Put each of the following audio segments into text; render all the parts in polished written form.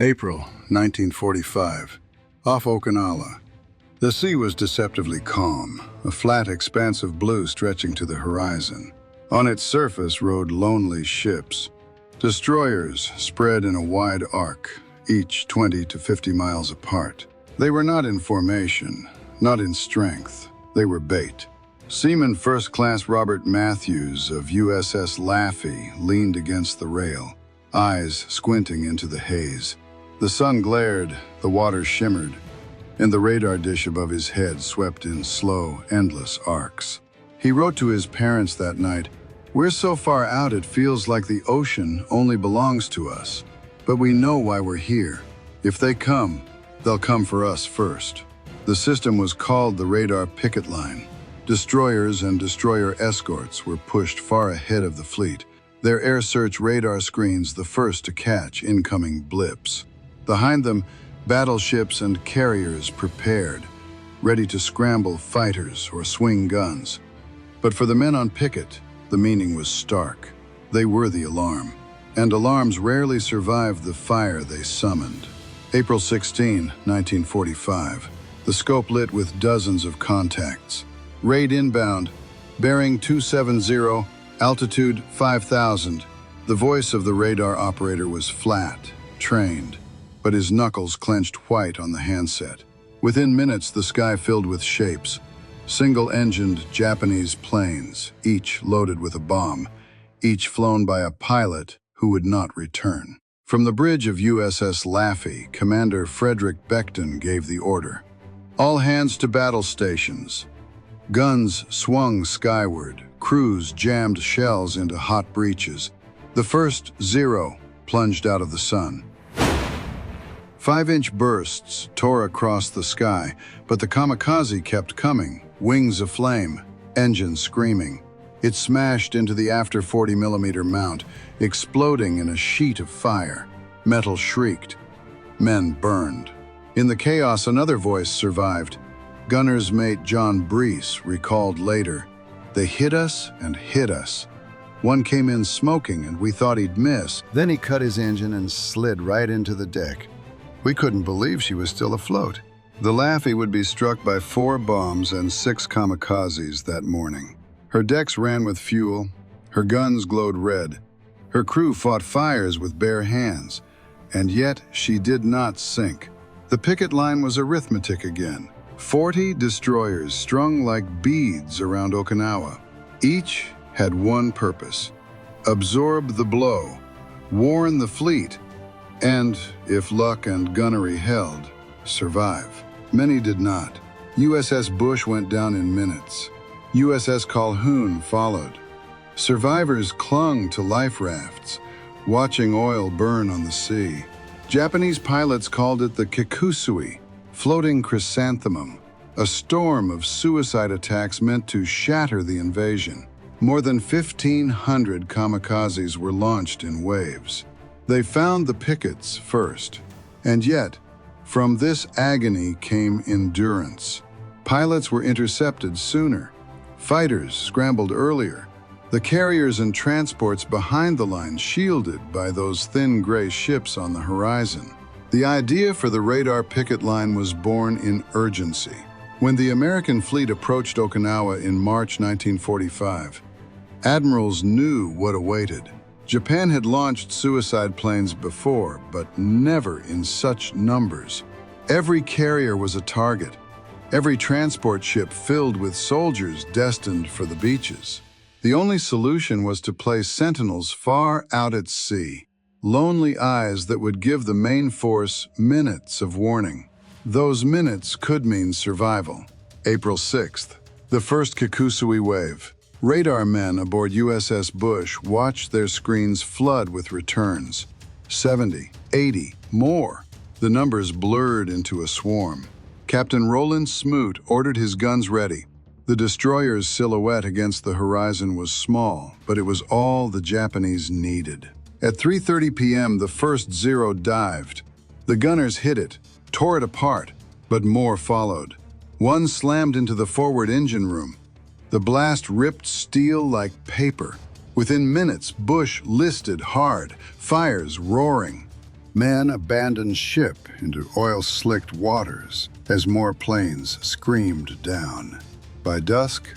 April 1945. Off Okinawa. The sea was deceptively calm, a flat expanse of blue stretching to the horizon. On its surface rode lonely ships, destroyers spread in a wide arc, each 20 to 50 miles apart. They were not in formation, not in strength. They were bait. Seaman First Class Robert Matthews of USS Laffey leaned against the rail, eyes squinting into the haze. The sun glared, the water shimmered, and the radar dish above his head swept in slow, endless arcs. He wrote to his parents that night, "We're so far out it feels like the ocean only belongs to us. But we know why we're here. If they come, they'll come for us first." The system was called the radar picket line. Destroyers and destroyer escorts were pushed far ahead of the fleet, their air search radar screens the first to catch incoming blips. Behind them, battleships and carriers prepared, ready to scramble fighters or swing guns. But for the men on picket, the meaning was stark. They were the alarm, and alarms rarely survived the fire they summoned. April 16, 1945. The scope lit with dozens of contacts. Raid inbound, bearing 270, altitude 5,000. The voice of the radar operator was flat, trained, but his knuckles clenched white on the handset. Within minutes, the sky filled with shapes. Single-engined Japanese planes, each loaded with a bomb, each flown by a pilot who would not return. From the bridge of USS Laffey, Commander Frederick Beckton gave the order. All hands to battle stations. Guns swung skyward, crews jammed shells into hot breaches. The first Zero plunged out of the sun. 5-inch bursts tore across the sky, but the Kamikaze kept coming, wings aflame, engines screaming. It smashed into the after 40mm mount, exploding in a sheet of fire. Metal shrieked. Men burned. In the chaos, another voice survived. Gunner's mate John Brees recalled later, "They hit us and hit us. One came in smoking and we thought he'd miss. Then he cut his engine and slid right into the deck. We couldn't believe she was still afloat." The Laffey would be struck by 4 bombs and 6 kamikazes that morning. Her decks ran with fuel, her guns glowed red, her crew fought fires with bare hands, and yet she did not sink. The picket line was arithmetic again. 40 destroyers strung like beads around Okinawa. Each had one purpose: absorb the blow, warn the fleet, and, if luck and gunnery held, survive. Many did not. USS Bush went down in minutes. USS Calhoun followed. Survivors clung to life rafts, watching oil burn on the sea. Japanese pilots called it the Kikusui, floating chrysanthemum, a storm of suicide attacks meant to shatter the invasion. More than 1,500 kamikazes were launched in waves. They found the pickets first, and yet, from this agony came endurance. Pilots were intercepted sooner. Fighters scrambled earlier. The carriers and transports behind the line shielded by those thin gray ships on the horizon. The idea for the radar picket line was born in urgency. When the American fleet approached Okinawa in March 1945, admirals knew what awaited. Japan had launched suicide planes before, but never in such numbers. Every carrier was a target, every transport ship filled with soldiers destined for the beaches. The only solution was to place sentinels far out at sea, lonely eyes that would give the main force minutes of warning. Those minutes could mean survival. April 6th, the first Kikusui wave. Radar men aboard USS Bush watched their screens flood with returns. 70, 80, more. The numbers blurred into a swarm. Captain Roland Smoot ordered his guns ready. The destroyer's silhouette against the horizon was small, but it was all the Japanese needed. At 3:30 p.m., the first Zero dived. The gunners hit it, tore it apart, but more followed. One slammed into the forward engine room. The blast ripped steel like paper. Within minutes, Bush listed hard, fires roaring. Men abandoned ship into oil-slicked waters as more planes screamed down. By dusk,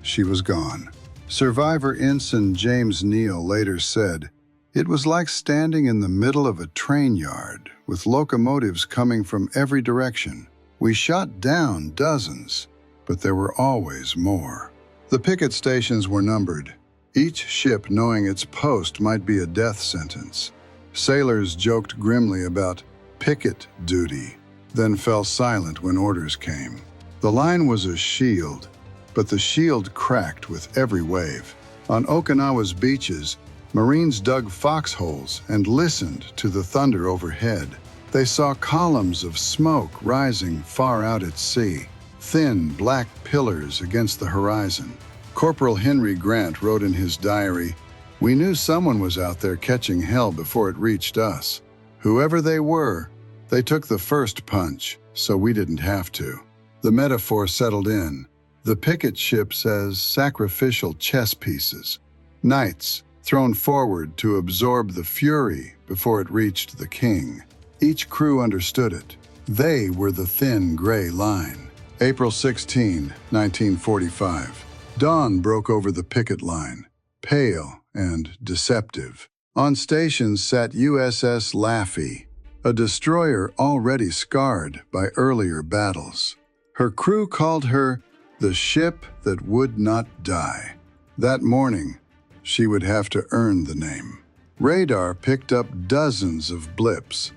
she was gone. Survivor Ensign James Neal later said, "It was like standing in the middle of a train yard with locomotives coming from every direction. We shot down dozens, but there were always more." The picket stations were numbered, each ship knowing its post might be a death sentence. Sailors joked grimly about picket duty, then fell silent when orders came. The line was a shield, but the shield cracked with every wave. On Okinawa's beaches, Marines dug foxholes and listened to the thunder overhead. They saw columns of smoke rising far out at sea, thin black pillars against the horizon. Corporal Henry Grant wrote in his diary, "We knew someone was out there catching hell before it reached us. Whoever they were, they took the first punch, so we didn't have to." The metaphor settled in. The picket ships as sacrificial chess pieces, knights thrown forward to absorb the fury before it reached the king. Each crew understood it. They were the thin gray line. April 16, 1945. Dawn broke over the picket line, pale and deceptive. On stations sat USS Laffey, a destroyer already scarred by earlier battles. Her crew called her the ship that would not die. That morning, she would have to earn the name. Radar picked up dozens of blips,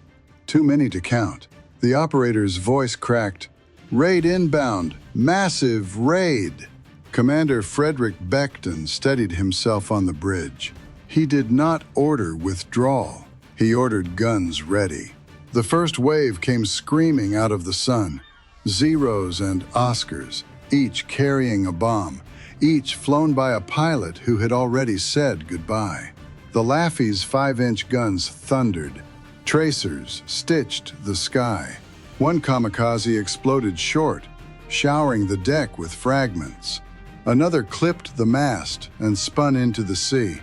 too many to count. The operator's voice cracked, "Raid inbound, massive raid." Commander Frederick Beckton steadied himself on the bridge. He did not order withdrawal. He ordered guns ready. The first wave came screaming out of the sun. Zeros and Oscars, each carrying a bomb, each flown by a pilot who had already said goodbye. The Laffey's 5-inch guns thundered. Tracers stitched the sky. One kamikaze exploded short, showering the deck with fragments. Another clipped the mast and spun into the sea.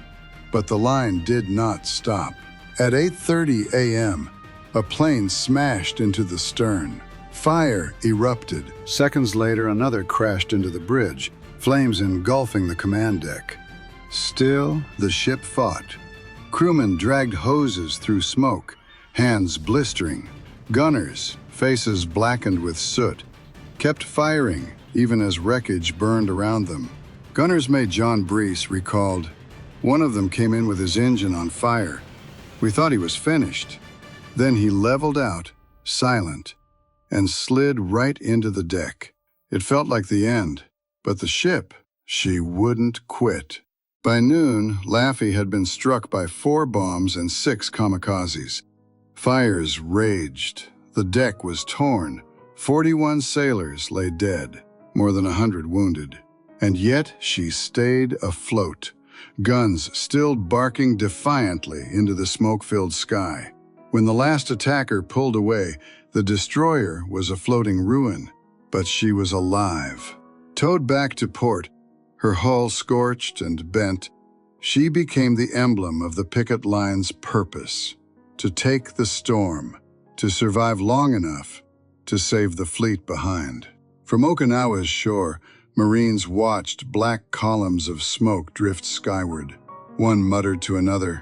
But the line did not stop. At 8:30 a.m., a plane smashed into the stern. Fire erupted. Seconds later, another crashed into the bridge, flames engulfing the command deck. Still, the ship fought. Crewmen dragged hoses through smoke, hands blistering. Gunners, faces blackened with soot, kept firing even as wreckage burned around them. Gunner's mate John Brees recalled, "One of them came in with his engine on fire. We thought he was finished. Then he leveled out, silent, and slid right into the deck. It felt like the end, but the ship, she wouldn't quit." By noon, Laffey had been struck by 4 bombs and 6 kamikazes. Fires raged. The deck was torn. 41 sailors lay dead, more than 100 wounded. And yet she stayed afloat, guns still barking defiantly into the smoke-filled sky. When the last attacker pulled away, the destroyer was a floating ruin, but she was alive. Towed back to port, her hull scorched and bent, she became the emblem of the picket line's purpose: to take the storm, to survive long enough to save the fleet behind. From Okinawa's shore, Marines watched black columns of smoke drift skyward. One muttered to another,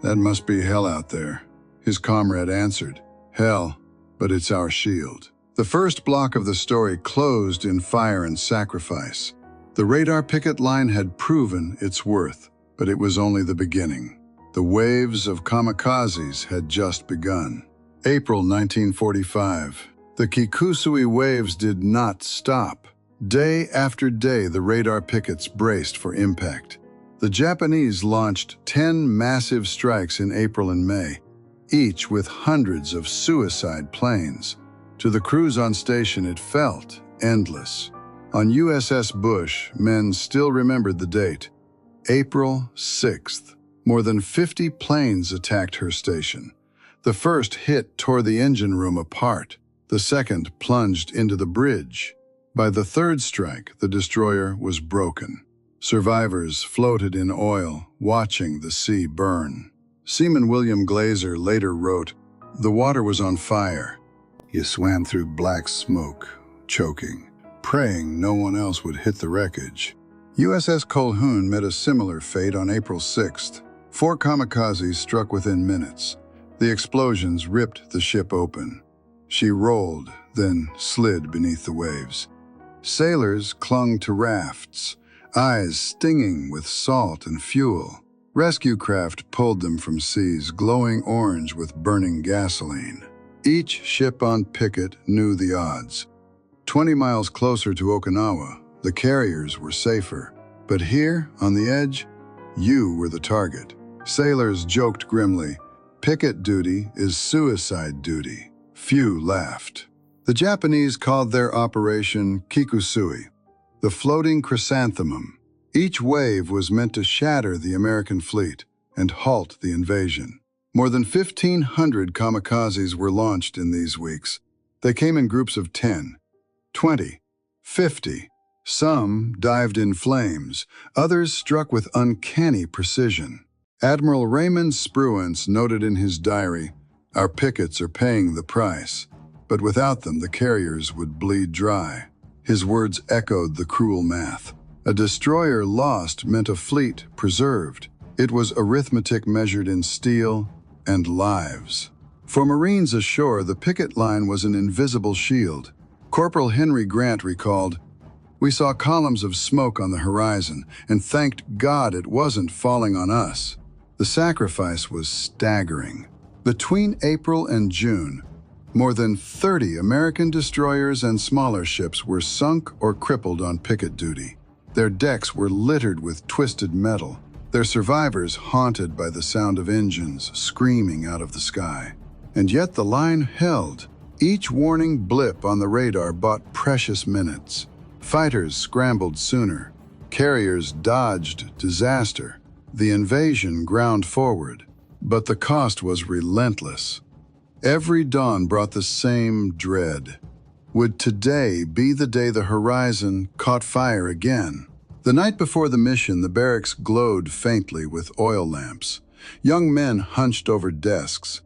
"That must be hell out there." His comrade answered, "Hell, but it's our shield." The first block of the story closed in fire and sacrifice. The radar picket line had proven its worth, but it was only the beginning. The waves of kamikazes had just begun. April 1945. The Kikusui waves did not stop. Day after day, the radar pickets braced for impact. The Japanese launched 10 massive strikes in April and May, each with hundreds of suicide planes. To the crews on station, it felt endless. On USS Bush, men still remembered the date. April 6th. More than 50 planes attacked her station. The first hit tore the engine room apart. The second plunged into the bridge. By the third strike, the destroyer was broken. Survivors floated in oil, watching the sea burn. Seaman William Glazer later wrote, The water was on fire. You swam through black smoke, choking, praying no one else would hit the wreckage. USS Colquhoun met a similar fate on April 6th. 4 kamikazes struck within minutes. The explosions ripped the ship open. She rolled, then slid beneath the waves. Sailors clung to rafts, eyes stinging with salt and fuel. Rescue craft pulled them from seas glowing orange with burning gasoline. Each ship on Picket knew the odds. 20 miles closer to Okinawa, the carriers were safer. But here, on the edge, you were the target. Sailors joked grimly, "Picket duty is suicide duty." Few laughed. The Japanese called their operation Kikusui, the floating chrysanthemum. Each wave was meant to shatter the American fleet and halt the invasion. More than 1,500 kamikazes were launched in these weeks. They came in groups of 10, 20, 50. Some dived in flames, others struck with uncanny precision. Admiral Raymond Spruance noted in his diary, "Our pickets are paying the price, but without them the carriers would bleed dry." His words echoed the cruel math. A destroyer lost meant a fleet preserved. It was arithmetic measured in steel and lives. For Marines ashore, the picket line was an invisible shield. Corporal Henry Grant recalled, "We saw columns of smoke on the horizon and thanked God it wasn't falling on us." The sacrifice was staggering. Between April and June, more than 30 American destroyers and smaller ships were sunk or crippled on picket duty. Their decks were littered with twisted metal, their survivors haunted by the sound of engines screaming out of the sky. And yet the line held. Each warning blip on the radar bought precious minutes. Fighters scrambled sooner. Carriers dodged disaster. The invasion ground forward, but the cost was relentless. Every dawn brought the same dread. Would today be the day the horizon caught fire again? The night before the mission, the barracks glowed faintly with oil lamps. Young men hunched over desks,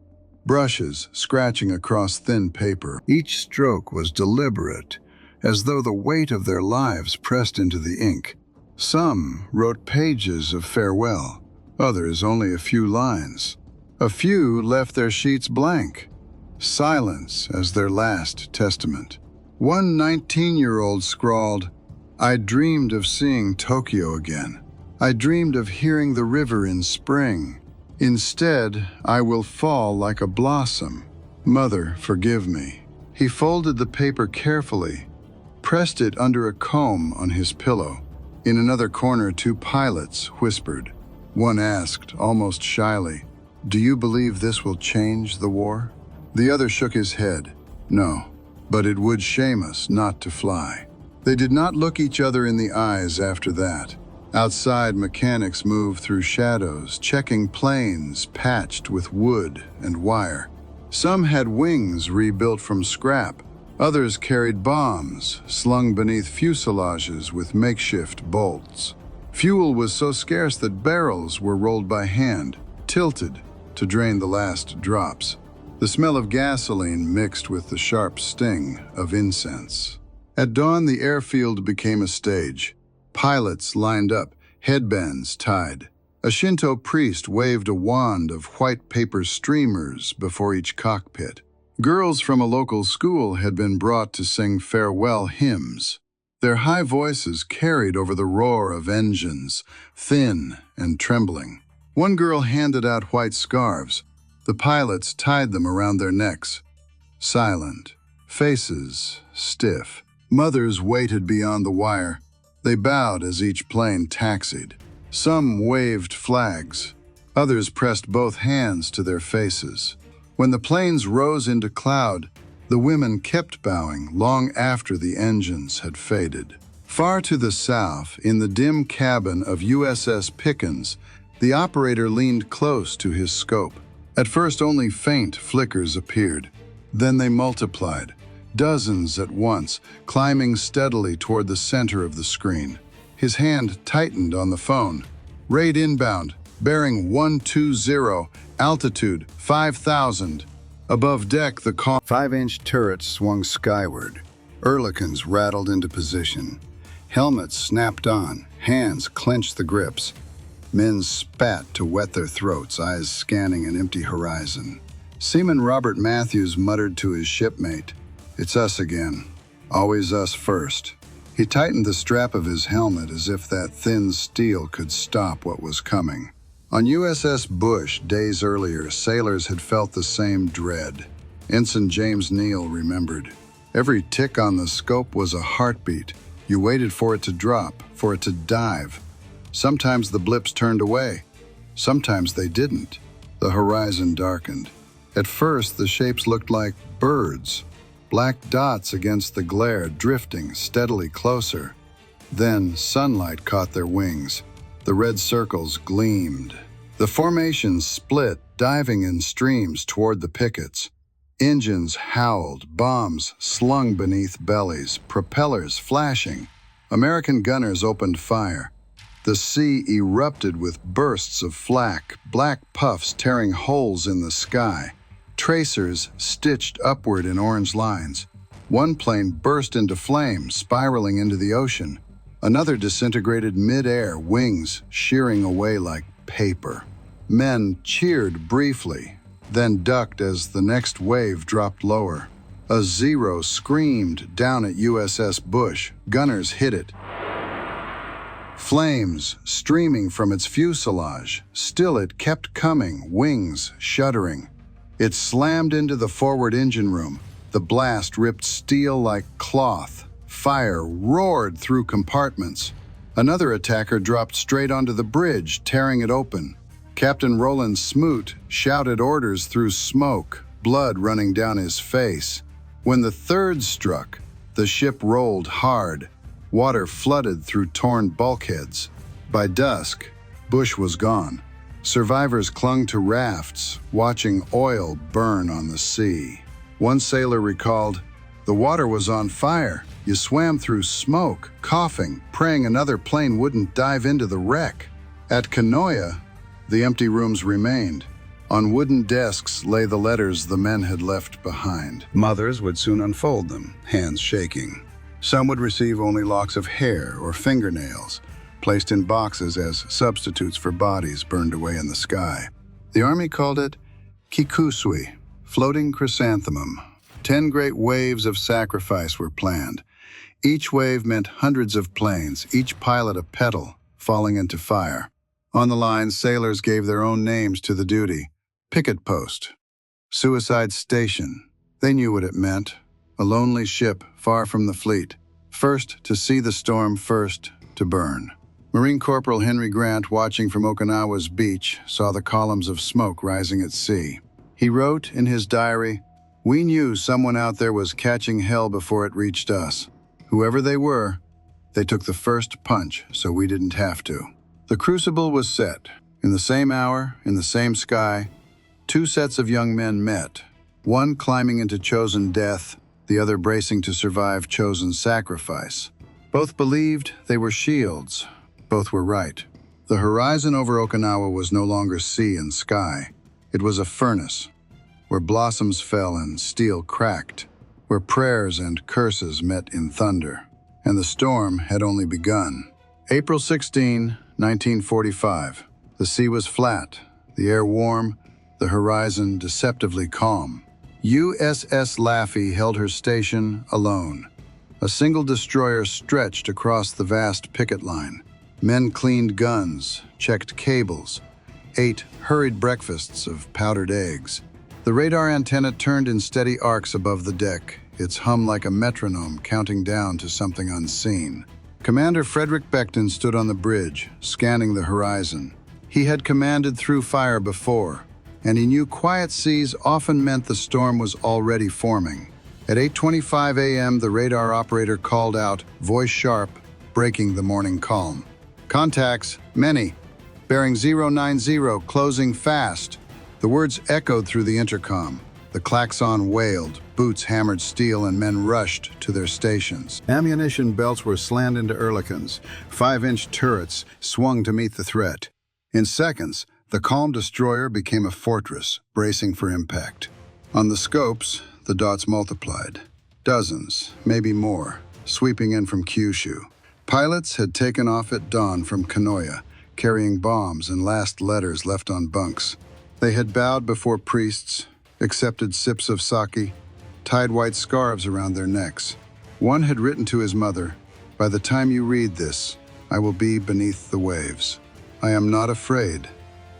brushes scratching across thin paper. Each stroke was deliberate, as though the weight of their lives pressed into the ink. Some wrote pages of farewell, others only a few lines. A few left their sheets blank, silence as their last testament. One 19-year-old scrawled, "I dreamed of seeing Tokyo again. I dreamed of hearing the river in spring. Instead, I will fall like a blossom. Mother, forgive me." He folded the paper carefully, pressed it under a comb on his pillow. In another corner, 2 pilots whispered. One asked, almost shyly, "Do you believe this will change the war?" The other shook his head. "No, but it would shame us not to fly." They did not look each other in the eyes after that. Outside, mechanics moved through shadows, checking planes patched with wood and wire. Some had wings rebuilt from scrap. Others carried bombs, slung beneath fuselages with makeshift bolts. Fuel was so scarce that barrels were rolled by hand, tilted to drain the last drops. The smell of gasoline mixed with the sharp sting of incense. At dawn, the airfield became a stage. Pilots lined up, headbands tied. A Shinto priest waved a wand of white paper streamers before each cockpit. Girls from a local school had been brought to sing farewell hymns. Their high voices carried over the roar of engines, thin and trembling. One girl handed out white scarves. The pilots tied them around their necks. Silent, faces stiff. Mothers waited beyond the wire. They bowed as each plane taxied. Some waved flags. Others pressed both hands to their faces. When the planes rose into cloud, the women kept bowing long after the engines had faded. Far to the south, in the dim cabin of USS Pickens, the operator leaned close to his scope. At first, only faint flickers appeared. Then they multiplied, dozens at once, climbing steadily toward the center of the screen. His hand tightened on the phone. "Raid inbound, bearing 120, altitude 5,000. Above deck, the 5-inch turrets swung skyward. Ehrlichans rattled into position. Helmets snapped on, hands clenched the grips. Men spat to wet their throats, eyes scanning an empty horizon. Seaman Robert Matthews muttered to his shipmate, "It's us again. Always us first." He tightened the strap of his helmet as if that thin steel could stop what was coming. On USS Bush, days earlier, sailors had felt the same dread. Ensign James Neal remembered. Every tick on the scope was a heartbeat. You waited for it to drop, for it to dive. Sometimes the blips turned away. Sometimes they didn't. The horizon darkened. At first, the shapes looked like birds, black dots against the glare, drifting steadily closer. Then sunlight caught their wings. The red circles gleamed. The formations split, diving in streams toward the pickets. Engines howled, bombs slung beneath bellies, propellers flashing. American gunners opened fire. The sea erupted with bursts of flak, black puffs tearing holes in the sky. Tracers stitched upward in orange lines. One plane burst into flame, spiraling into the ocean. Another disintegrated mid-air, wings shearing away like paper. Men cheered briefly, then ducked as the next wave dropped lower. A Zero screamed down at USS Bush. Gunners hit it. Flames streaming from its fuselage. Still it kept coming, wings shuddering. It slammed into the forward engine room. The blast ripped steel like cloth. Fire roared through compartments. Another attacker dropped straight onto the bridge, tearing it open. Captain Roland Smoot shouted orders through smoke, blood running down his face. When the third struck, the ship rolled hard. Water flooded through torn bulkheads. By dusk, Bush was gone. Survivors clung to rafts, watching oil burn on the sea. One sailor recalled, "The water was on fire. You swam through smoke, coughing, praying another plane wouldn't dive into the wreck." At Kanoya, the empty rooms remained. On wooden desks lay the letters the men had left behind. Mothers would soon unfold them, hands shaking. Some would receive only locks of hair or fingernails, placed in boxes as substitutes for bodies burned away in the sky. The Army called it Kikusui, floating chrysanthemum. 10 great waves of sacrifice were planned. Each wave meant hundreds of planes, each pilot a petal, falling into fire. On the line, sailors gave their own names to the duty. Picket post, suicide station. They knew what it meant. A lonely ship far from the fleet. First to see the storm, first to burn. Marine Corporal Henry Grant, watching from Okinawa's beach, saw the columns of smoke rising at sea. He wrote in his diary, "We knew someone out there was catching hell before it reached us. Whoever they were, they took the first punch so we didn't have to." The crucible was set. In the same hour, in the same sky, 2 sets of young men met, one climbing into chosen death, the other bracing to survive chosen sacrifice. Both believed they were shields. Both were right. The horizon over Okinawa was no longer sea and sky. It was a furnace, where blossoms fell and steel cracked, where prayers and curses met in thunder. And the storm had only begun. April 16, 1945. The sea was flat, the air warm, the horizon deceptively calm. USS Laffey held her station alone. A single destroyer stretched across the vast picket line. Men cleaned guns, checked cables, ate hurried breakfasts of powdered eggs. The radar antenna turned in steady arcs above the deck, its hum like a metronome counting down to something unseen. Commander Frederick Beckton stood on the bridge, scanning the horizon. He had commanded through fire before, and he knew quiet seas often meant the storm was already forming. At 8:25 a.m., the radar operator called out, voice sharp, breaking the morning calm. "Contacts, many. Bearing 090, closing fast." The words echoed through the intercom. The klaxon wailed, boots hammered steel, and men rushed to their stations. Ammunition belts were slammed into Ehrlichans. 5-inch turrets swung to meet the threat. In seconds, the calm destroyer became a fortress, bracing for impact. On the scopes, the dots multiplied. Dozens, maybe more, sweeping in from Kyushu. Pilots had taken off at dawn from Kanoya, carrying bombs and last letters left on bunks. They had bowed before priests, accepted sips of sake, tied white scarves around their necks. One had written to his mother, "By the time you read this, I will be beneath the waves. I am not afraid,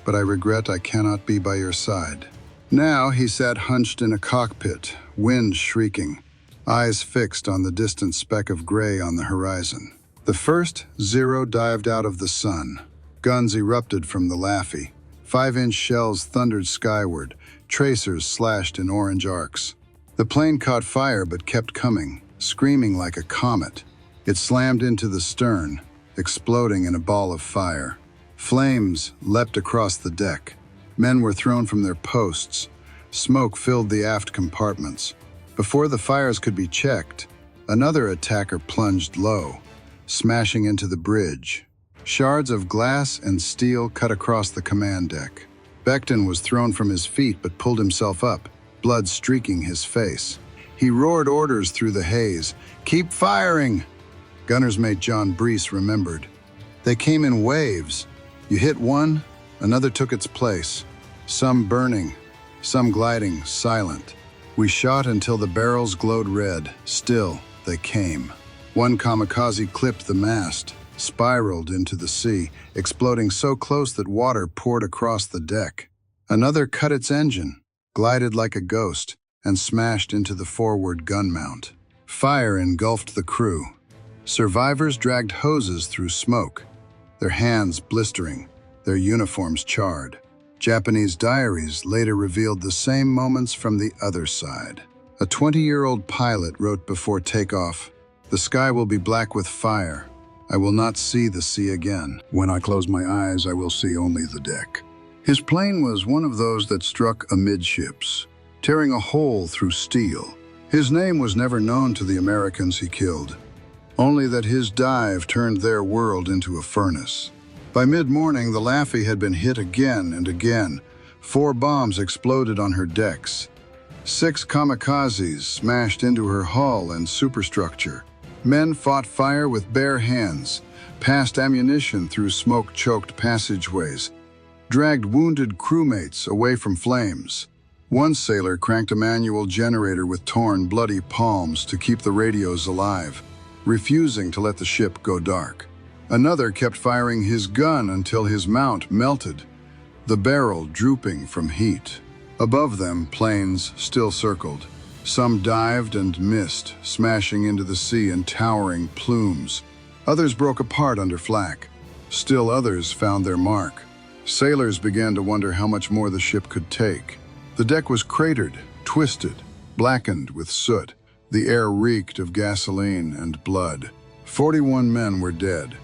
but I regret I cannot be by your side." Now he sat hunched in a cockpit, wind shrieking, eyes fixed on the distant speck of gray on the horizon. The first Zero dived out of the sun. Guns erupted from the Laffey. 5-inch shells thundered skyward, tracers slashed in orange arcs. The plane caught fire but kept coming, screaming like a comet. It slammed into the stern, exploding in a ball of fire. Flames leapt across the deck. Men were thrown from their posts. Smoke filled the aft compartments. Before the fires could be checked, another attacker plunged low, smashing into the bridge. Shards of glass and steel cut across the command deck. Becton was thrown from his feet but pulled himself up, blood streaking his face. He roared orders through the haze. "Keep firing!" Gunner's mate John Brees remembered. They came in waves. You hit one, another took its place. Some burning, some gliding, silent. We shot until the barrels glowed red. Still, they came. One kamikaze clipped the mast, spiraled into the sea, exploding so close that water poured across the deck. Another cut its engine, glided like a ghost, and smashed into the forward gun mount. Fire engulfed the crew. Survivors dragged hoses through smoke, their hands blistering, their uniforms charred. Japanese diaries later revealed the same moments from the other side. A 20-year-old pilot wrote before takeoff, "The sky will be black with fire. I will not see the sea again. When I close my eyes, I will see only the deck." His plane was one of those that struck amidships, tearing a hole through steel. His name was never known to the Americans he killed, only that his dive turned their world into a furnace. By mid-morning, the Laffey had been hit again and again. 4 bombs exploded on her decks. 6 kamikazes smashed into her hull and superstructure. Men fought fire with bare hands, passed ammunition through smoke-choked passageways, dragged wounded crewmates away from flames. One sailor cranked a manual generator with torn, bloody palms to keep the radios alive, refusing to let the ship go dark. Another kept firing his gun until his mount melted, the barrel drooping from heat. Above them, planes still circled. Some dived and missed, smashing into the sea in towering plumes. Others broke apart under flak. Still others found their mark. Sailors began to wonder how much more the ship could take. The deck was cratered, twisted, blackened with soot. The air reeked of gasoline and blood. 41 men were dead,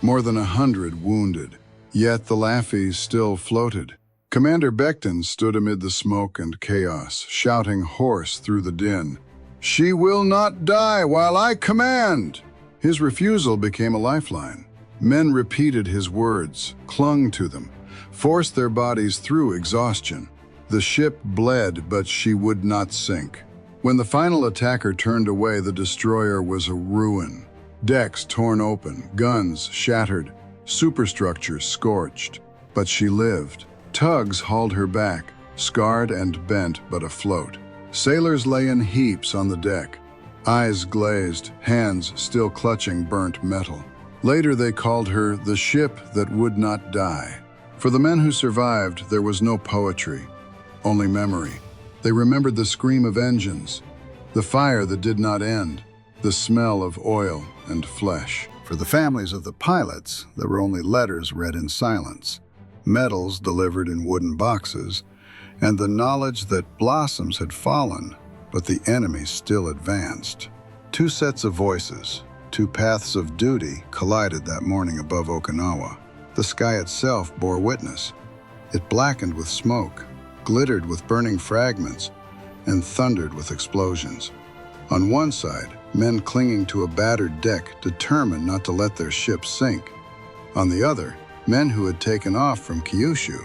more than 100 wounded. Yet the Laffey still floated. Commander Becton stood amid the smoke and chaos, shouting hoarse through the din, "She will not die while I command!" His refusal became a lifeline. Men repeated his words, clung to them, forced their bodies through exhaustion. The ship bled, but she would not sink. When the final attacker turned away, the destroyer was a ruin. Decks torn open, guns shattered, superstructure scorched. But she lived. Tugs hauled her back, scarred and bent but afloat. Sailors lay in heaps on the deck, eyes glazed, hands still clutching burnt metal. Later they called her the ship that would not die. For the men who survived, there was no poetry, only memory. They remembered the scream of engines, the fire that did not end, the smell of oil and flesh. For the families of the pilots, there were only letters read in silence, medals delivered in wooden boxes, and the knowledge that blossoms had fallen, but the enemy still advanced. 2 sets of voices, 2 paths of duty collided that morning above Okinawa. The sky itself bore witness. It blackened with smoke, glittered with burning fragments, and thundered with explosions. On one side, men clinging to a battered deck, determined not to let their ship sink. On the other, men who had taken off from Kyushu,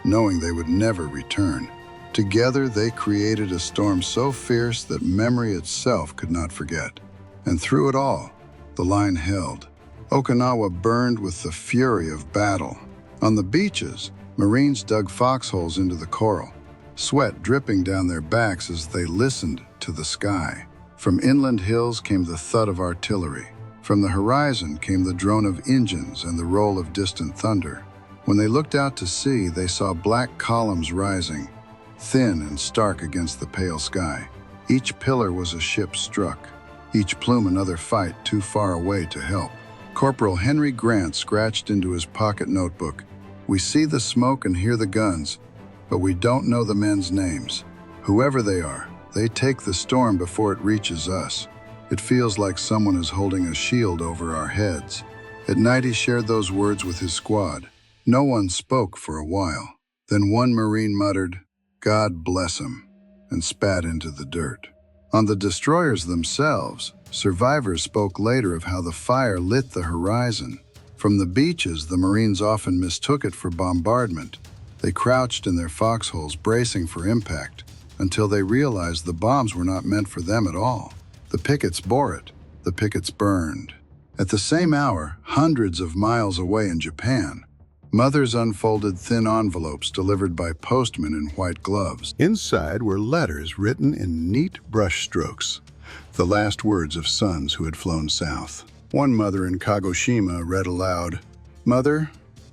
knowing they would never return. Together, they created a storm so fierce that memory itself could not forget. And through it all, the line held. Okinawa burned with the fury of battle. On the beaches, Marines dug foxholes into the coral, sweat dripping down their backs as they listened to the sky. From inland hills came the thud of artillery. From the horizon came the drone of engines and the roll of distant thunder. When they looked out to sea, they saw black columns rising, thin and stark against the pale sky. Each pillar was a ship struck, each plume another fight too far away to help. Corporal Henry Grant scratched into his pocket notebook, "We see the smoke and hear the guns, but we don't know the men's names. Whoever they are, they take the storm before it reaches us. It feels like someone is holding a shield over our heads." At night he shared those words with his squad. No one spoke for a while. Then one Marine muttered, "God bless him," and spat into the dirt. On the destroyers themselves, survivors spoke later of how the fire lit the horizon. From the beaches, the Marines often mistook it for bombardment. They crouched in their foxholes, bracing for impact, until they realized the bombs were not meant for them at all. The pickets bore it. The pickets burned. At the same hour, hundreds of miles away in Japan, mothers unfolded thin envelopes delivered by postmen in white gloves. Inside were letters written in neat brushstrokes, the last words of sons who had flown south. One mother in Kagoshima read aloud, "Mother,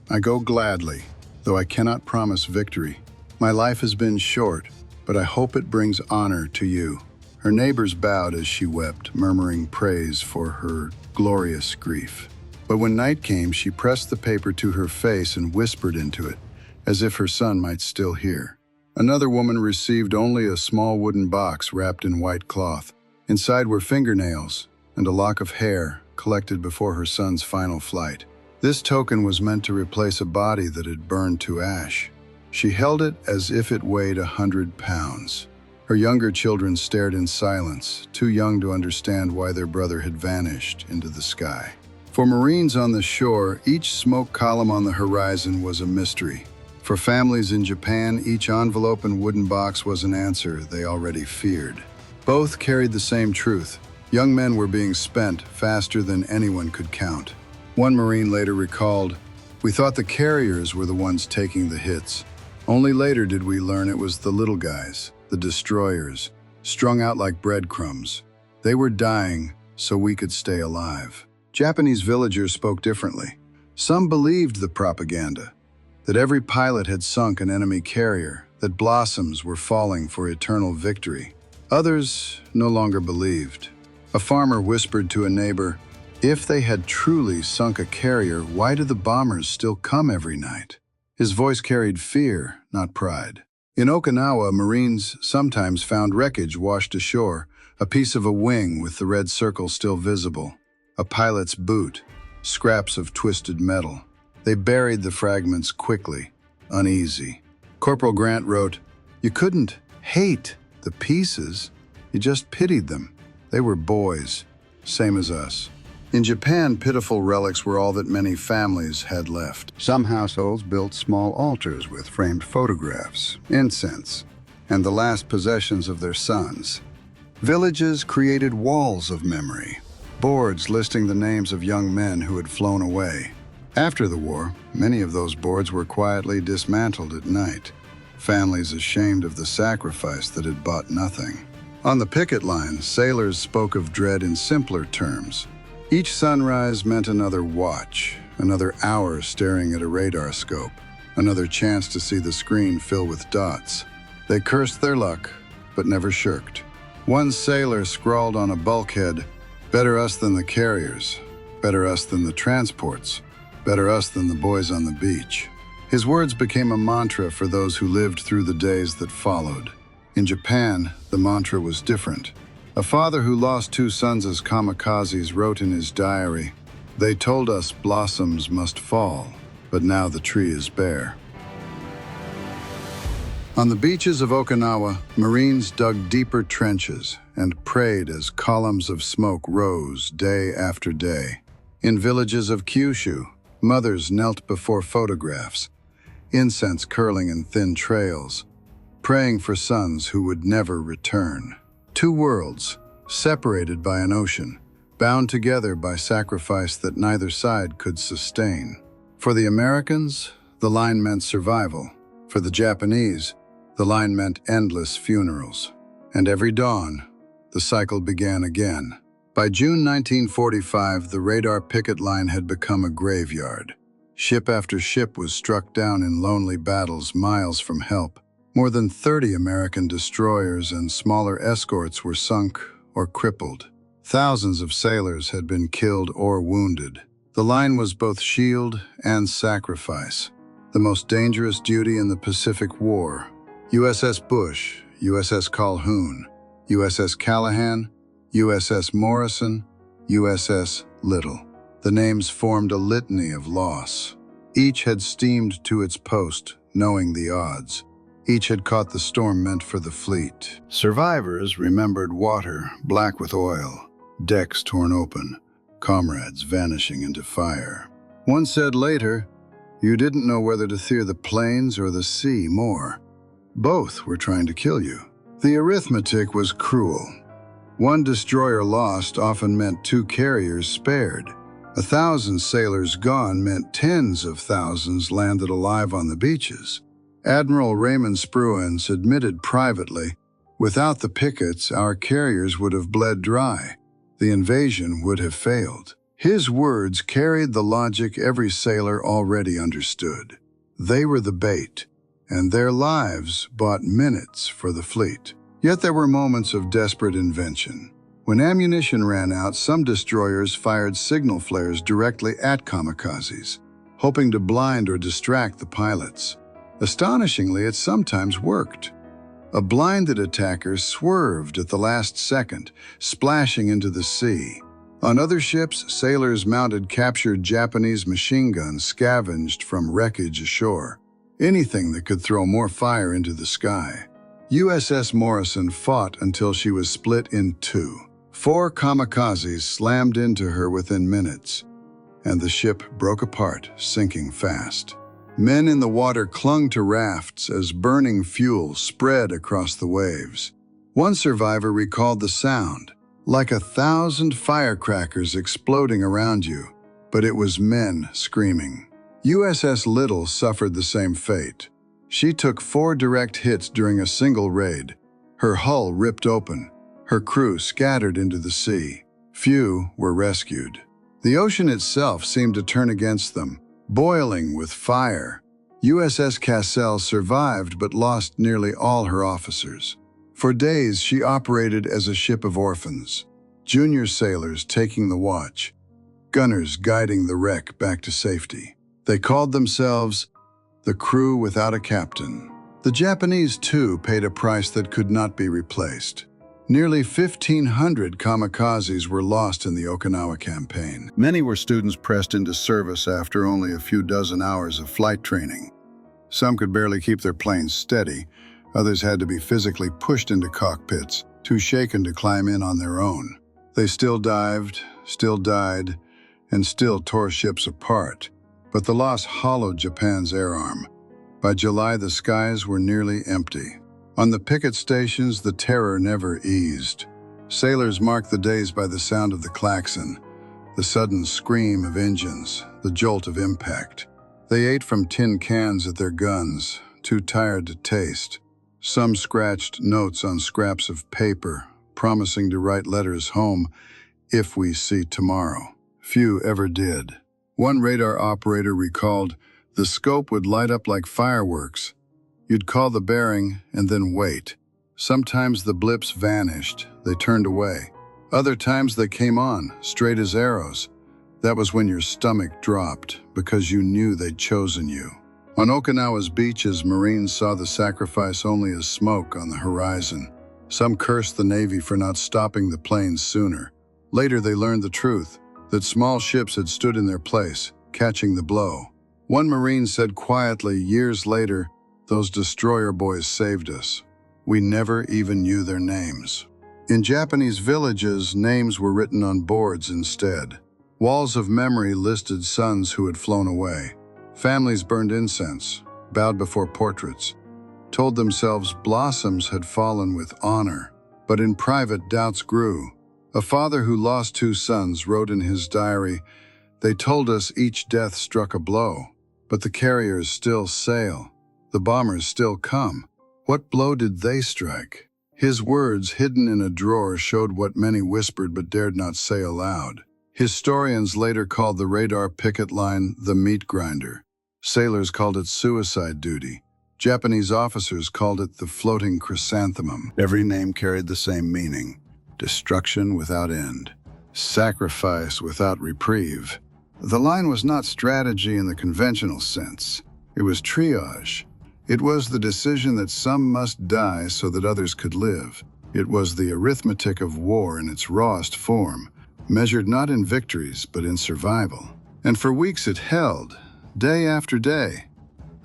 I go gladly, though I cannot promise victory. My life has been short, but I hope it brings honor to you." Her neighbors bowed as she wept, murmuring praise for her glorious grief. But when night came, she pressed the paper to her face and whispered into it, as if her son might still hear. Another woman received only a small wooden box wrapped in white cloth. Inside were fingernails and a lock of hair collected before her son's final flight. This token was meant to replace a body that had burned to ash. She held it as if it weighed 100 pounds. Her younger children stared in silence, too young to understand why their brother had vanished into the sky. For Marines on the shore, each smoke column on the horizon was a mystery. For families in Japan, each envelope and wooden box was an answer they already feared. Both carried the same truth. Young men were being spent faster than anyone could count. One Marine later recalled, "We thought the carriers were the ones taking the hits. Only later did we learn it was the little guys, the destroyers, strung out like breadcrumbs. They were dying so we could stay alive." Japanese villagers spoke differently. Some believed the propaganda, that every pilot had sunk an enemy carrier, that blossoms were falling for eternal victory. Others no longer believed. A farmer whispered to a neighbor, "If they had truly sunk a carrier, why do the bombers still come every night?" His voice carried fear, not pride. In Okinawa, Marines sometimes found wreckage washed ashore, a piece of a wing with the red circle still visible, a pilot's boot, scraps of twisted metal. They buried the fragments quickly, uneasy. Corporal Grant wrote, "You couldn't hate the pieces, you just pitied them. They were boys, same as us." In Japan, pitiful relics were all that many families had left. Some households built small altars with framed photographs, incense, and the last possessions of their sons. Villages created walls of memory, boards listing the names of young men who had flown away. After the war, many of those boards were quietly dismantled at night, families ashamed of the sacrifice that had bought nothing. On the picket line, sailors spoke of dread in simpler terms. Each sunrise meant another watch, another hour staring at a radar scope, another chance to see the screen fill with dots. They cursed their luck, but never shirked. One sailor scrawled on a bulkhead, "Better us than the carriers, better us than the transports, better us than the boys on the beach." His words became a mantra for those who lived through the days that followed. In Japan, the mantra was different. A father who lost 2 sons as kamikazes wrote in his diary, "They told us blossoms must fall, but now the tree is bare." On the beaches of Okinawa, Marines dug deeper trenches and prayed as columns of smoke rose day after day. In villages of Kyushu, mothers knelt before photographs, incense curling in thin trails. praying for sons who would never return. Two worlds, separated by an ocean, bound together by sacrifice that neither side could sustain. For the Americans, the line meant survival. For the Japanese, the line meant endless funerals. And every dawn, the cycle began again. By June 1945, the radar picket line had become a graveyard. Ship after ship was struck down in lonely battles miles from help. More than 30 American destroyers and smaller escorts were sunk or crippled. Thousands of sailors had been killed or wounded. The line was both shield and sacrifice. The most dangerous duty in the Pacific War. USS Bush, USS Calhoun, USS Callahan, USS Morrison, USS Little. The names formed a litany of loss. Each had steamed to its post, knowing the odds. Each had caught the storm meant for the fleet. Survivors remembered water black with oil, decks torn open, comrades vanishing into fire. One said later, "You didn't know whether to fear the plains or the sea more. Both were trying to kill you." The arithmetic was cruel. One destroyer lost often meant 2 carriers spared. 1,000 sailors gone meant tens of thousands landed alive on the beaches. Admiral Raymond Spruance admitted privately, "Without the pickets, our carriers would have bled dry. The invasion would have failed." His words carried the logic every sailor already understood. They were the bait, and their lives bought minutes for the fleet. Yet there were moments of desperate invention. When ammunition ran out, some destroyers fired signal flares directly at kamikazes, hoping to blind or distract the pilots. Astonishingly, it sometimes worked. A blinded attacker swerved at the last second, splashing into the sea. On other ships, sailors mounted captured Japanese machine guns scavenged from wreckage ashore. Anything that could throw more fire into the sky. USS Morrison fought until she was split in 2. 4 kamikazes slammed into her within minutes, and the ship broke apart, sinking fast. Men in the water clung to rafts as burning fuel spread across the waves. One survivor recalled the sound, like 1,000 firecrackers exploding around you, but it was men screaming. USS Little suffered the same fate. She took 4 direct hits during a single raid. Her hull ripped open, her crew scattered into the sea. Few were rescued. The ocean itself seemed to turn against them, boiling with fire. USS Cassell survived but lost nearly all her officers. For days, she operated as a ship of orphans, junior sailors taking the watch, gunners guiding the wreck back to safety. They called themselves the crew without a captain. The Japanese, too, paid a price that could not be replaced. Nearly 1,500 kamikazes were lost in the Okinawa campaign. Many were students pressed into service after only a few dozen hours of flight training. Some could barely keep their planes steady. Others had to be physically pushed into cockpits, too shaken to climb in on their own. They still dived, still died, and still tore ships apart. But the loss hollowed Japan's air arm. By July, the skies were nearly empty. On the picket stations, the terror never eased. Sailors marked the days by the sound of the klaxon, the sudden scream of engines, the jolt of impact. They ate from tin cans at their guns, too tired to taste. Some scratched notes on scraps of paper, promising to write letters home, "If we see tomorrow." Few ever did. One radar operator recalled, "The scope would light up like fireworks. You'd call the bearing and then wait. Sometimes the blips vanished, they turned away. Other times they came on, straight as arrows. That was when your stomach dropped, because you knew they'd chosen you." On Okinawa's beaches, Marines saw the sacrifice only as smoke on the horizon. Some cursed the Navy for not stopping the planes sooner. Later they learned the truth, that small ships had stood in their place, catching the blow. One Marine said quietly years later, "Those destroyer boys saved us. We never even knew their names." In Japanese villages, names were written on boards instead. Walls of memory listed sons who had flown away. Families burned incense, bowed before portraits. told themselves blossoms had fallen with honor, but in private doubts grew. A father who lost 2 sons wrote in his diary, "They told us each death struck a blow, but the carriers still sail, the bombers still come. What blow did they strike?" His words, hidden in a drawer, showed what many whispered but dared not say aloud. Historians later called the radar picket line the meat grinder. Sailors called it suicide duty. Japanese officers called it the floating chrysanthemum. Every name carried the same meaning: destruction without end, sacrifice without reprieve. The line was not strategy in the conventional sense. It was triage. It was the decision that some must die so that others could live. It was the arithmetic of war in its rawest form, measured not in victories but in survival. And for weeks it held, day after day,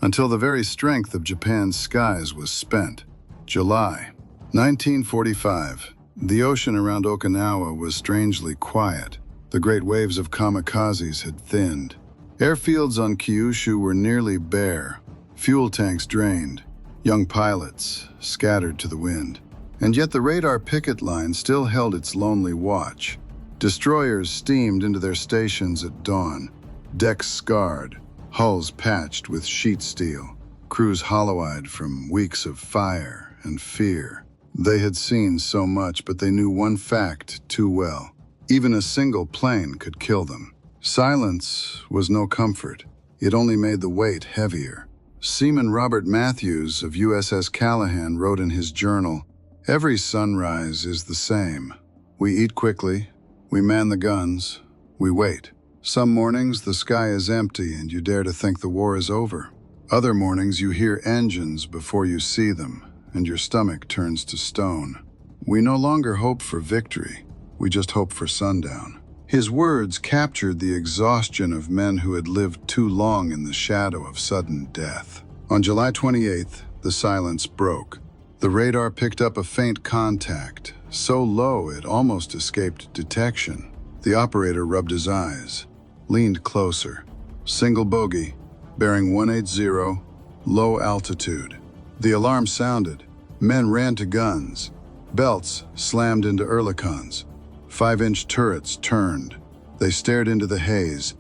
until the very strength of Japan's skies was spent. July 1945. The ocean around Okinawa was strangely quiet. The great waves of kamikazes had thinned. Airfields on Kyushu were nearly bare, fuel tanks drained, young pilots scattered to the wind. And yet the radar picket line still held its lonely watch. Destroyers steamed into their stations at dawn, decks scarred, hulls patched with sheet steel, crews hollow-eyed from weeks of fire and fear. They had seen so much, but they knew one fact too well. Even a single plane could kill them. Silence was no comfort. It only made the weight heavier. Seaman Robert Matthews of USS Callahan wrote in his journal, "Every sunrise is the same. We eat quickly, we man the guns, we wait. Some mornings the sky is empty and you dare to think the war is over. Other mornings you hear engines before you see them, and your stomach turns to stone. We no longer hope for victory, we just hope for sundown." His words captured the exhaustion of men who had lived too long in the shadow of sudden death. On July 28th, the silence broke. The radar picked up a faint contact, so low it almost escaped detection. The operator rubbed his eyes, leaned closer. Single bogey, bearing 180, low altitude. The alarm sounded. Men ran to guns. Belts slammed into Ehrlichons. 5-inch turrets turned. They stared into the haze,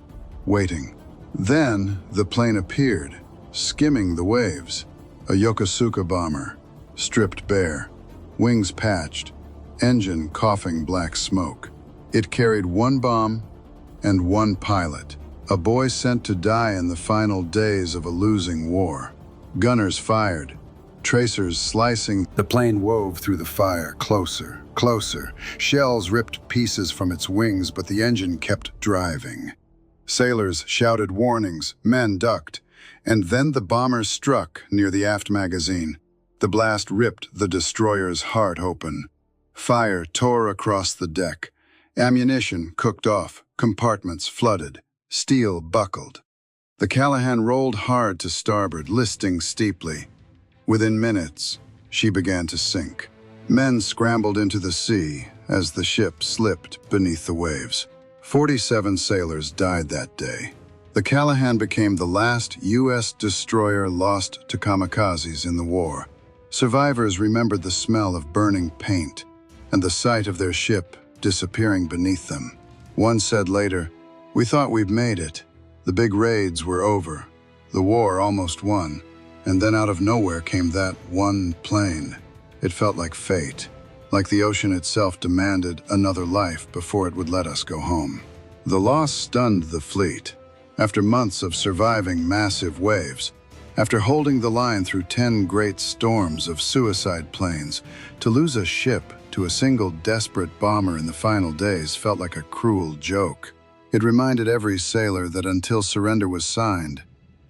waiting. Then the plane appeared, skimming the waves. A Yokosuka bomber, stripped bare, wings patched, engine coughing black smoke. It carried 1 bomb and 1 pilot, a boy sent to die in the final days of a losing war. Gunners fired, tracers slicing. The plane wove through the fire, closer, closer. Shells ripped pieces from its wings, but the engine kept driving. Sailors shouted warnings, men ducked, and then the bomber struck near the aft magazine. The blast ripped the destroyer's heart open. Fire tore across the deck. Ammunition cooked off, compartments flooded, steel buckled. The Callahan rolled hard to starboard, listing steeply. Within minutes, she began to sink. Men scrambled into the sea as the ship slipped beneath the waves. 47 sailors died that day. The Callahan became the last U.S. destroyer lost to kamikazes in the war. Survivors remembered the smell of burning paint and the sight of their ship disappearing beneath them. One said later, "We thought we'd made it. The big raids were over. The war almost won. And then out of nowhere came that one plane. It felt like fate, like the ocean itself demanded another life before it would let us go home." The loss stunned the fleet. After months of surviving massive waves, after holding the line through 10 great storms of suicide planes, to lose a ship to a single desperate bomber in the final days felt like a cruel joke. It reminded every sailor that until surrender was signed,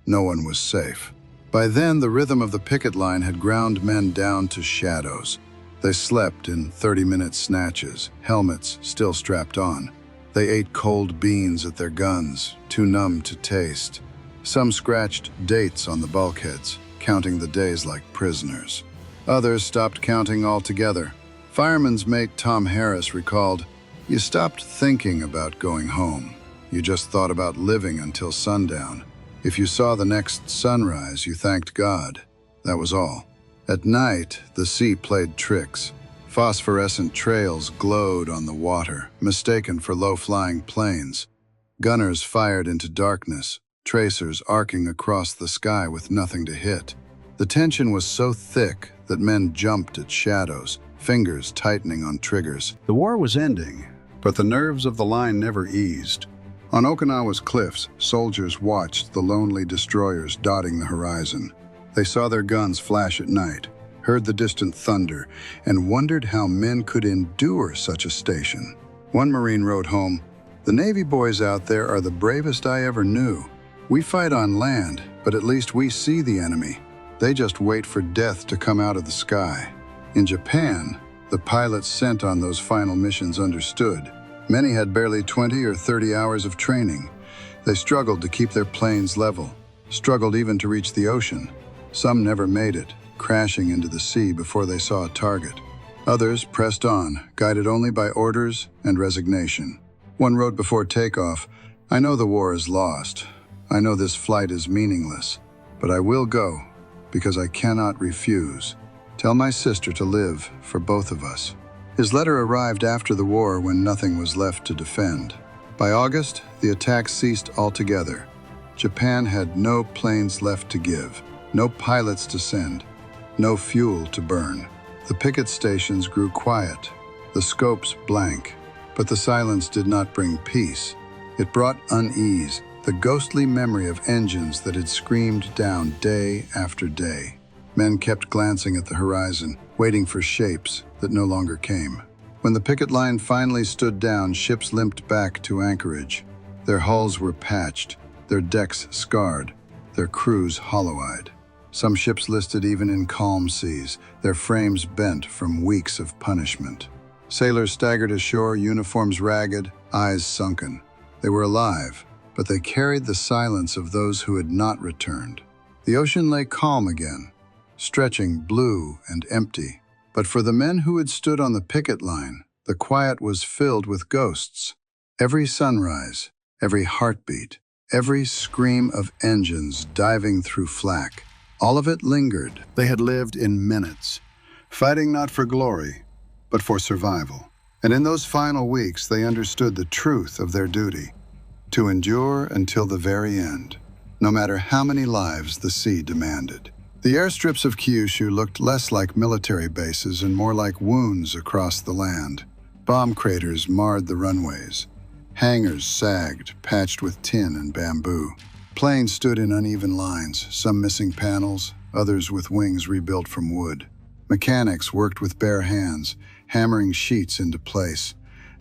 no one was safe. By then, the rhythm of the picket line had ground men down to shadows. They slept in 30-minute snatches, helmets still strapped on. They ate cold beans at their guns, too numb to taste. Some scratched dates on the bulkheads, counting the days like prisoners. Others stopped counting altogether. Fireman's mate Tom Harris recalled, "You stopped thinking about going home. You just thought about living until sundown. If you saw the next sunrise, you thanked God. That was all." At night, the sea played tricks. Phosphorescent trails glowed on the water, mistaken for low-flying planes. Gunners fired into darkness, tracers arcing across the sky with nothing to hit. The tension was so thick that men jumped at shadows, fingers tightening on triggers. The war was ending, but the nerves of the line never eased. On Okinawa's cliffs, soldiers watched the lonely destroyers dotting the horizon. They saw their guns flash at night, heard the distant thunder, and wondered how men could endure such a station. One Marine wrote home, "The Navy boys out there are the bravest I ever knew. We fight on land, but at least we see the enemy. They just wait for death to come out of the sky." In Japan, the pilots sent on those final missions understood. Many had barely 20 or 30 hours of training. They struggled to keep their planes level, struggled even to reach the ocean. Some never made it, crashing into the sea before they saw a target. Others pressed on, guided only by orders and resignation. One wrote before takeoff, "I know the war is lost. I know this flight is meaningless, but I will go because I cannot refuse. Tell my sister to live for both of us." His letter arrived after the war when nothing was left to defend. By August, the attacks ceased altogether. Japan had no planes left to give, no pilots to send, no fuel to burn. The picket stations grew quiet, the scopes blank, but the silence did not bring peace. It brought unease, the ghostly memory of engines that had screamed down day after day. Men kept glancing at the horizon, waiting for shapes that no longer came. When the picket line finally stood down, ships limped back to anchorage. Their hulls were patched, their decks scarred, their crews hollow-eyed. Some ships listed even in calm seas, their frames bent from weeks of punishment. Sailors staggered ashore, uniforms ragged, eyes sunken. They were alive, but they carried the silence of those who had not returned. The ocean lay calm again, stretching blue and empty. But for the men who had stood on the picket line, the quiet was filled with ghosts. Every sunrise, every heartbeat, every scream of engines diving through flak, all of it lingered. They had lived in minutes, fighting not for glory, but for survival. And in those final weeks, they understood the truth of their duty, to endure until the very end, no matter how many lives the sea demanded. The airstrips of Kyushu looked less like military bases and more like wounds across the land. Bomb craters marred the runways. Hangars sagged, patched with tin and bamboo. Planes stood in uneven lines, some missing panels, others with wings rebuilt from wood. Mechanics worked with bare hands, hammering sheets into place,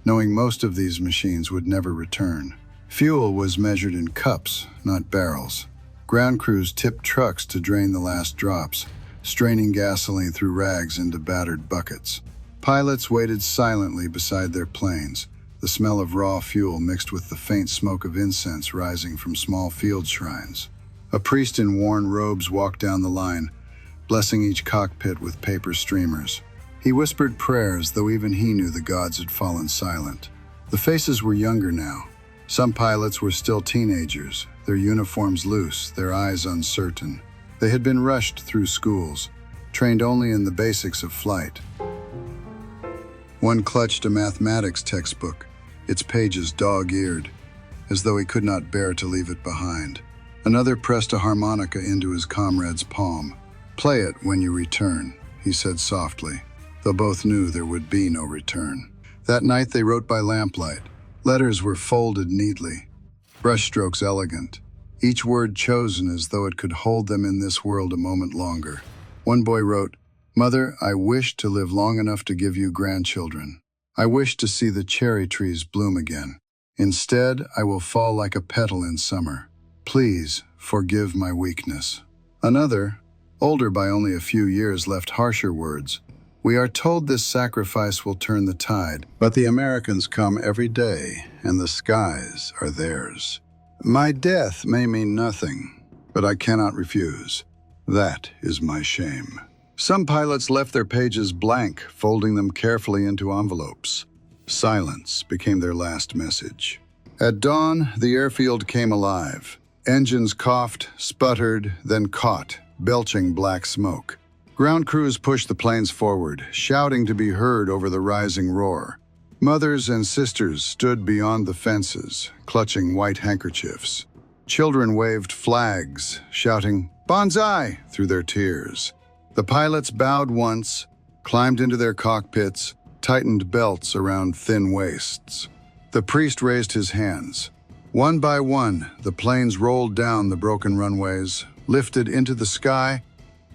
knowing most of these machines would never return. Fuel was measured in cups, not barrels. Ground crews tipped trucks to drain the last drops, straining gasoline through rags into battered buckets. Pilots waited silently beside their planes, the smell of raw fuel mixed with the faint smoke of incense rising from small field shrines. A priest in worn robes walked down the line, blessing each cockpit with paper streamers. He whispered prayers, though even he knew the gods had fallen silent. The faces were younger now. Some pilots were still teenagers, their uniforms loose, their eyes uncertain. They had been rushed through schools, trained only in the basics of flight. One clutched a mathematics textbook, its pages dog-eared, as though he could not bear to leave it behind. Another pressed a harmonica into his comrade's palm. "Play it when you return," he said softly, though both knew there would be no return. That night they wrote by lamplight. Letters were folded neatly, brushstrokes elegant, each word chosen as though it could hold them in this world a moment longer. One boy wrote, "Mother, I wish to live long enough to give you grandchildren. I wish to see the cherry trees bloom again. Instead, I will fall like a petal in summer. Please forgive my weakness." Another, older by only a few years, left harsher words. "We are told this sacrifice will turn the tide, but the Americans come every day, and the skies are theirs. My death may mean nothing, but I cannot refuse. That is my shame." Some pilots left their pages blank, folding them carefully into envelopes. Silence became their last message. At dawn, the airfield came alive. Engines coughed, sputtered, then caught, belching black smoke. Ground crews pushed the planes forward, shouting to be heard over the rising roar. Mothers and sisters stood beyond the fences, clutching white handkerchiefs. Children waved flags, shouting, "Banzai!" through their tears. The pilots bowed once, climbed into their cockpits, tightened belts around thin waists. The priest raised his hands. One by one, the planes rolled down the broken runways, lifted into the sky,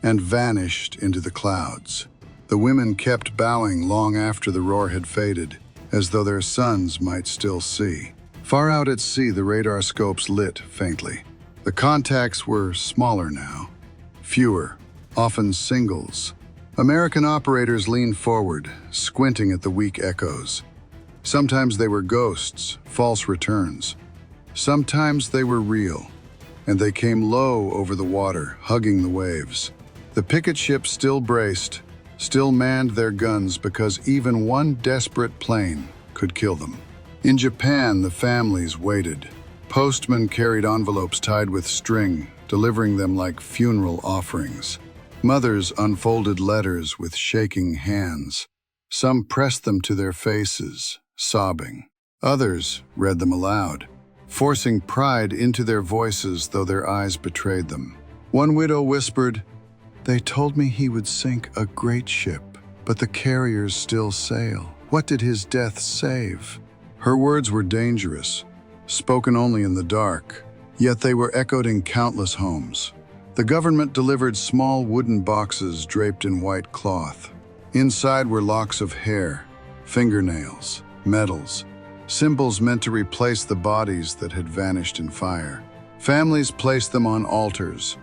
and vanished into the clouds. The women kept bowing long after the roar had faded, as though their sons might still see. Far out at sea, the radar scopes lit faintly. The contacts were smaller now, fewer, often singles. American operators leaned forward, squinting at the weak echoes. Sometimes they were ghosts, false returns. Sometimes they were real, and they came low over the water, hugging the waves. The picket ships still braced, still manned their guns because even one desperate plane could kill them. In Japan, the families waited. Postmen carried envelopes tied with string, delivering them like funeral offerings. Mothers unfolded letters with shaking hands. Some pressed them to their faces, sobbing. Others read them aloud, forcing pride into their voices though their eyes betrayed them. One widow whispered, "They told me he would sink a great ship, but the carriers still sail. What did his death save?" Her words were dangerous, spoken only in the dark, yet they were echoed in countless homes. The government delivered small wooden boxes draped in white cloth. Inside were locks of hair, fingernails, medals, symbols meant to replace the bodies that had vanished in fire. Families placed them on altars,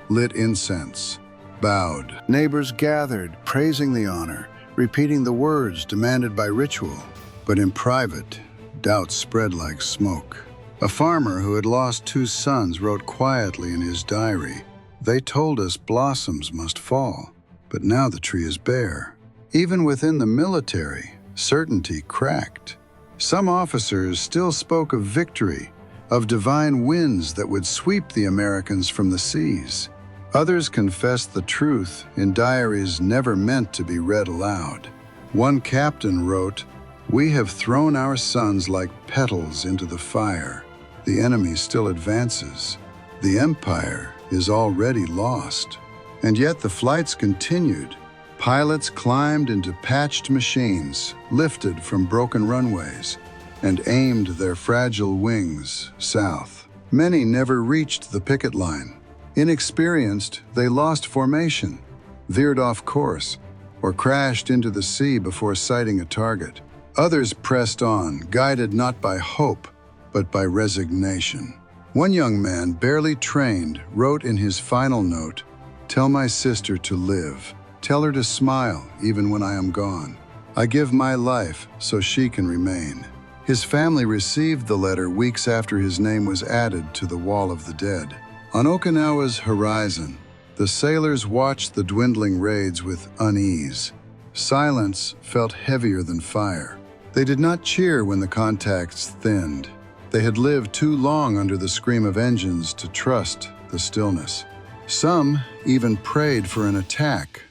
lit incense, bowed. Neighbors gathered, praising the honor, repeating the words demanded by ritual. But in private, doubt spread like smoke. A farmer who had lost 2 sons wrote quietly in his diary, "They told us blossoms must fall, but now the tree is bare." Even within the military, certainty cracked. Some officers still spoke of victory, of divine winds that would sweep the Americans from the seas. Others confessed the truth in diaries never meant to be read aloud. One captain wrote, "We have thrown our sons like petals into the fire. The enemy still advances. The empire is already lost." And yet the flights continued. Pilots climbed into patched machines, lifted from broken runways, and aimed their fragile wings south. Many never reached the picket line. Inexperienced, they lost formation, veered off course, or crashed into the sea before sighting a target. Others pressed on, guided not by hope, but by resignation. One young man, barely trained, wrote in his final note, "Tell my sister to live. Tell her to smile even when I am gone. I give my life so she can remain." His family received the letter weeks after his name was added to the Wall of the Dead. On Okinawa's horizon, the sailors watched the dwindling raids with unease. Silence felt heavier than fire. They did not cheer when the contacts thinned. They had lived too long under the scream of engines to trust the stillness. Some even prayed for an attack,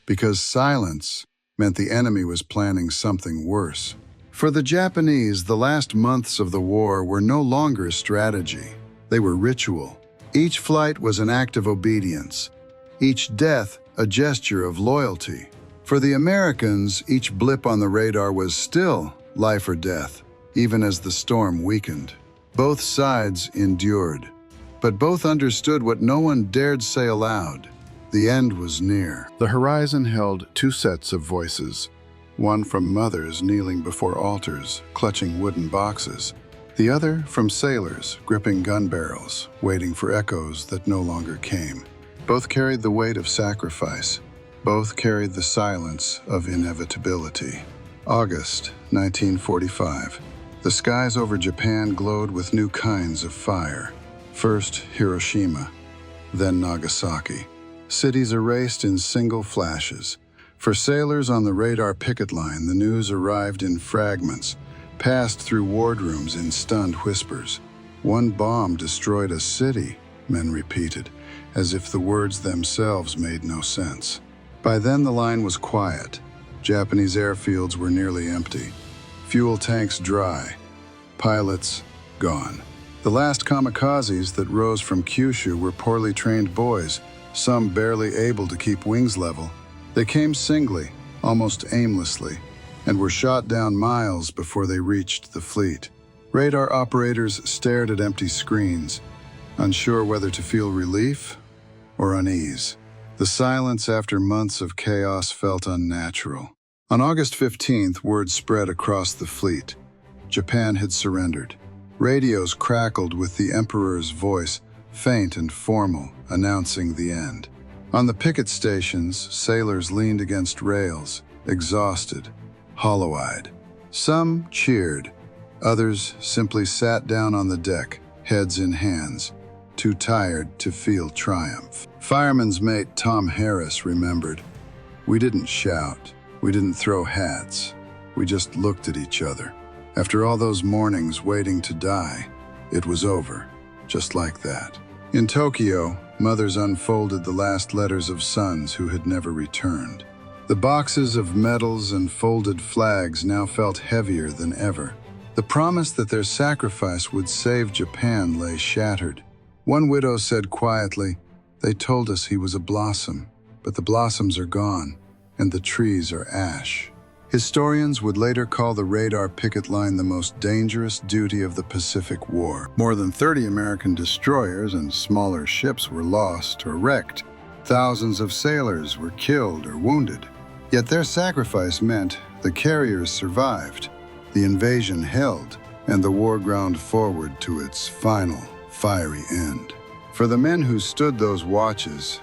because silence meant the enemy was planning something worse. For the Japanese, the last months of the war were no longer strategy. They were ritual. Each flight was an act of obedience, each death a gesture of loyalty. For the Americans, each blip on the radar was still life or death, even as the storm weakened. Both sides endured, but both understood what no one dared say aloud. The end was near. The horizon held 2 sets of voices, one from mothers kneeling before altars, clutching wooden boxes, the other from sailors gripping gun barrels, waiting for echoes that no longer came. Both carried the weight of sacrifice. Both carried the silence of inevitability. August 1945. The skies over Japan glowed with new kinds of fire. First Hiroshima, then Nagasaki. Cities erased in single flashes. For sailors on the radar picket line, the news arrived in fragments, passed through wardrooms in stunned whispers. "One bomb destroyed a city," men repeated, as if the words themselves made no sense. By then, the line was quiet. Japanese airfields were nearly empty. Fuel tanks dry. Pilots gone. The last kamikazes that rose from Kyushu were poorly trained boys, some barely able to keep wings level. They came singly, almost aimlessly, and were shot down miles before they reached the fleet. Radar operators stared at empty screens, unsure whether to feel relief or unease. The silence after months of chaos felt unnatural. On August 15th, word spread across the fleet. Japan had surrendered. Radios crackled with the Emperor's voice, faint and formal, announcing the end. On the picket stations, sailors leaned against rails, exhausted, hollow-eyed. Some cheered. Others simply sat down on the deck, heads in hands, too tired to feel triumph. Fireman's mate Tom Harris remembered, "We didn't shout. We didn't throw hats. We just looked at each other. After all those mornings waiting to die, it was over, just like that." In Tokyo, mothers unfolded the last letters of sons who had never returned. The boxes of medals and folded flags now felt heavier than ever. The promise that their sacrifice would save Japan lay shattered. One widow said quietly, "They told us he was a blossom, but the blossoms are gone, and the trees are ash." Historians would later call the radar picket line the most dangerous duty of the Pacific War. More than 30 American destroyers and smaller ships were lost or wrecked. Thousands of sailors were killed or wounded. Yet their sacrifice meant the carriers survived, the invasion held, and the war ground forward to its final, fiery end. For the men who stood those watches,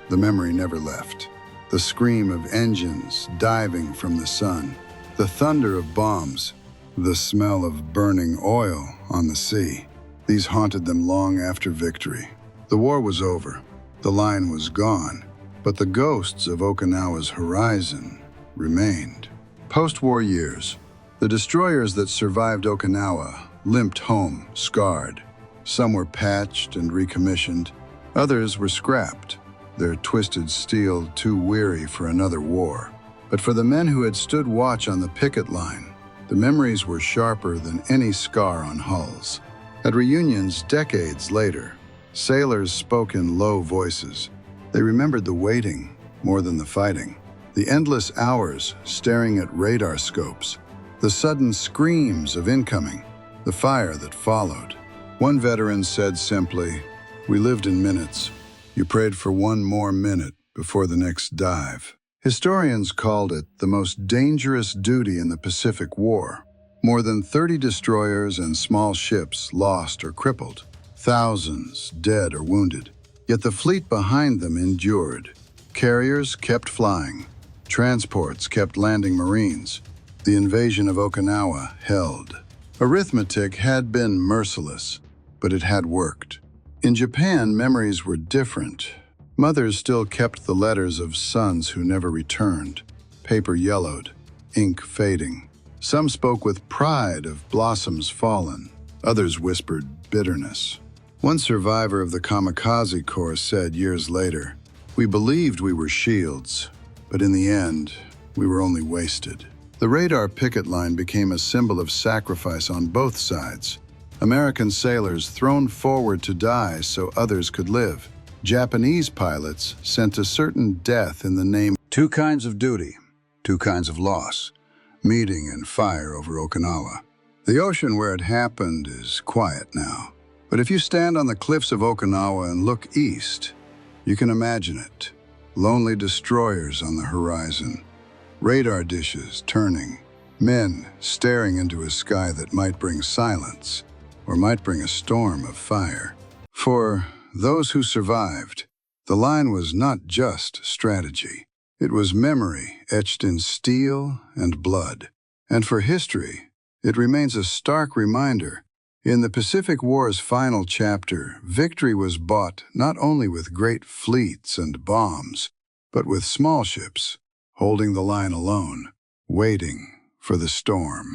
the memory never left. The scream of engines diving from the sun, the thunder of bombs, the smell of burning oil on the sea. These haunted them long after victory. The war was over, the line was gone, but the ghosts of Okinawa's horizon remained. Post-war years, the destroyers that survived Okinawa limped home, scarred. Some were patched and recommissioned, others were scrapped, their twisted steel too weary for another war. But for the men who had stood watch on the picket line, the memories were sharper than any scar on hulls. At reunions decades later, sailors spoke in low voices. They remembered the waiting more than the fighting, the endless hours staring at radar scopes, the sudden screams of incoming, the fire that followed. One veteran said simply, "We lived in minutes. You prayed for one more minute before the next dive." Historians called it the most dangerous duty in the Pacific War. More than 30 destroyers and small ships lost or crippled, thousands dead or wounded. Yet the fleet behind them endured. Carriers kept flying, transports kept landing Marines. The invasion of Okinawa held. Arithmetic had been merciless, but it had worked. In Japan, memories were different. Mothers still kept the letters of sons who never returned, paper yellowed, ink fading. Some spoke with pride of blossoms fallen. Others whispered bitterness. One survivor of the Kamikaze Corps said years later, "We believed we were shields, but in the end, we were only wasted." The radar picket line became a symbol of sacrifice on both sides. American sailors thrown forward to die so others could live. Japanese pilots sent to certain death in the name. Two kinds of duty, two kinds of loss, meeting in fire over Okinawa. The ocean where it happened is quiet now. But if you stand on the cliffs of Okinawa and look east, you can imagine it. Lonely destroyers on the horizon, radar dishes turning, men staring into a sky that might bring silence, or might bring a storm of fire. For those who survived, the line was not just strategy. It was memory etched in steel and blood. And for history, it remains a stark reminder. In the Pacific War's final chapter, victory was bought not only with great fleets and bombs, but with small ships, holding the line alone, waiting for the storm.